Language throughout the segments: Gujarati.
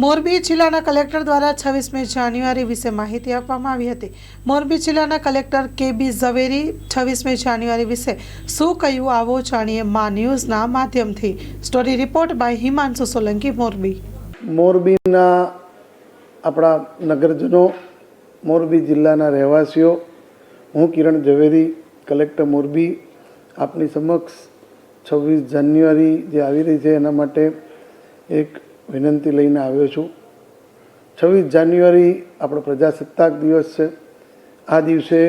મોરબી જિલ્લાના કલેક્ટર દ્વારા 26મી જાન્યુઆરી વિશે માહિતી આપવામાં આવી હતી। મોરબી જિલ્લાના કલેક્ટર કે.બી. ઝવેરી 26મી જાન્યુઆરી વિશે શું કહ્યું, આવો જાણીએ મા ન્યૂઝના માધ્યમથી। Story report by Himanshu Solanki, Morbi. મોરબીના આપણા નગરજનો, મોરબી જિલ્લાના રહેવાસીઓ, હું કિરણ ઝવેરી, કલેક્ટર મોરબી, આપની સમક્ષ 26 જાન્યુઆરી જે આવી રહી છે એના માટે એક વિનંતી લઈને આવ્યો છું। 26 જાન્યુઆરી આપણો પ્રજાસત્તાક દિવસ છે। આ દિવસે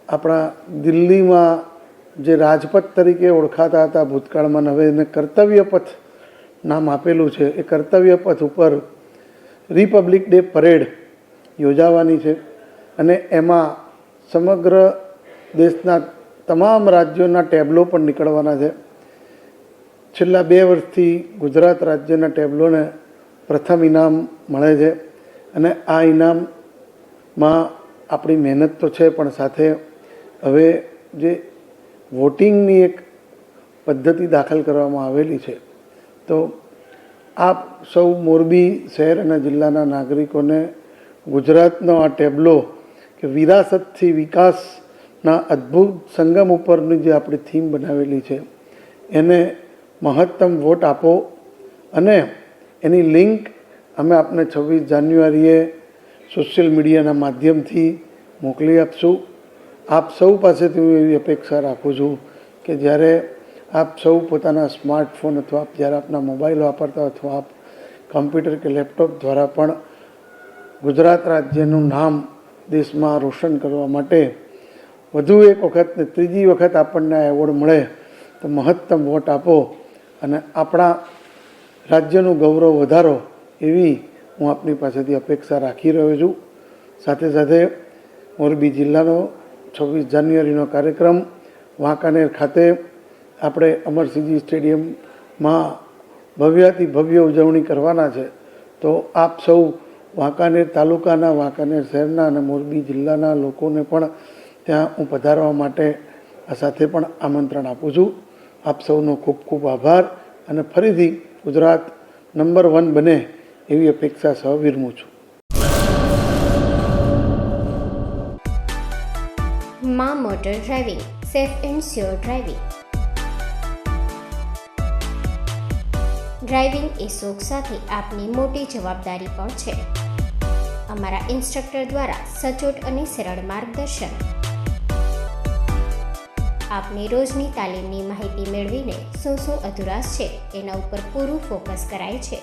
આપણા દિલ્હીમાં જે રાજપથ તરીકે ઓળખાતા હતા ભૂતકાળમાં, હવે એને કર્તવ્ય પથ નામ આપેલું છે। એ કર્તવ્ય પથ ઉપર રિપબ્લિક ડે પરેડ યોજાવાની છે અને એમાં સમગ્ર દેશના તમામ રાજ્યોના ટેબ્લો પણ નીકળવાના છે। છેલ્લા 2 વર્ષથી ગુજરાત રાજ્યના ટેબ્લોને પ્રથમ ઇનામ મળે છે અને આ ઇનામમાં આપણી મહેનત તો છે, પણ સાથે હવે જે વોટિંગની એક પદ્ધતિ દાખલ કરવામાં આવેલી છે, તો આપ સૌ મોરબી શહેર અને જિલ્લાના નાગરિકોને ગુજરાતનો આ ટેબ્લો કે વિરાસતથી વિકાસના અદ્ભુત સંગમ ઉપરની જે આપણી થીમ બનાવેલી છે એને મહત્તમ વોટ આપો અને એની લિંક અમે આપને 26 જાન્યુઆરીએ સોશિયલ મીડિયાના માધ્યમથી મોકલી આપશું। આપ સૌ પાસેથી હું એવી અપેક્ષા રાખું છું કે જ્યારે આપ સૌ પોતાના સ્માર્ટફોન અથવા જ્યારે આપના મોબાઈલ વાપરતા અથવા આપ કમ્પ્યુટર કે લેપટોપ દ્વારા પણ ગુજરાત રાજ્યનું નામ દેશમાં રોશન કરવા માટે વધુ એક વખત ને ત્રીજી વખત આપણને આ એવોર્ડ મળે તો મહત્તમ વોટ આપો અને આપણા રાજ્યનું ગૌરવ વધારો, એવી હું આપની પાસેથી અપેક્ષા રાખી રહ્યો છું। સાથે સાથે મોરબી જિલ્લાનો 26 જાન્યુઆરીનો કાર્યક્રમ વાંકાનેર ખાતે આપણે અમરસિંહજી સ્ટેડિયમમાં ભવ્યાતિ ભવ્ય ઉજવણી કરવાના છે। તો આપ સૌ વાંકાનેર તાલુકાના, વાંકાનેર શહેરના અને મોરબી જિલ્લાના લોકોને પણ ત્યાં હું પધારવા માટે આ સાથે પણ આમંત્રણ આપું છું। આપ સૌનો ખૂબ ખૂબ આભાર અને ફરીથી ગુજરાત નંબર 1 બને એવી અપેક્ષા સહ વિરમું છું। મા motor driving, safe and sure driving. Driving એ શોખ સાથે આપની મોટી જવાબદારી પણ છે। અમારા ઇન્સ્ટ્રક્ટર દ્વારા સચોટ અને સરળ માર્ગદર્શન આપની રોજની તાલીમની માહિતી મેળવીને શું અધુરાશ છે એના ઉપર પૂરું ફોકસ કરાય છે।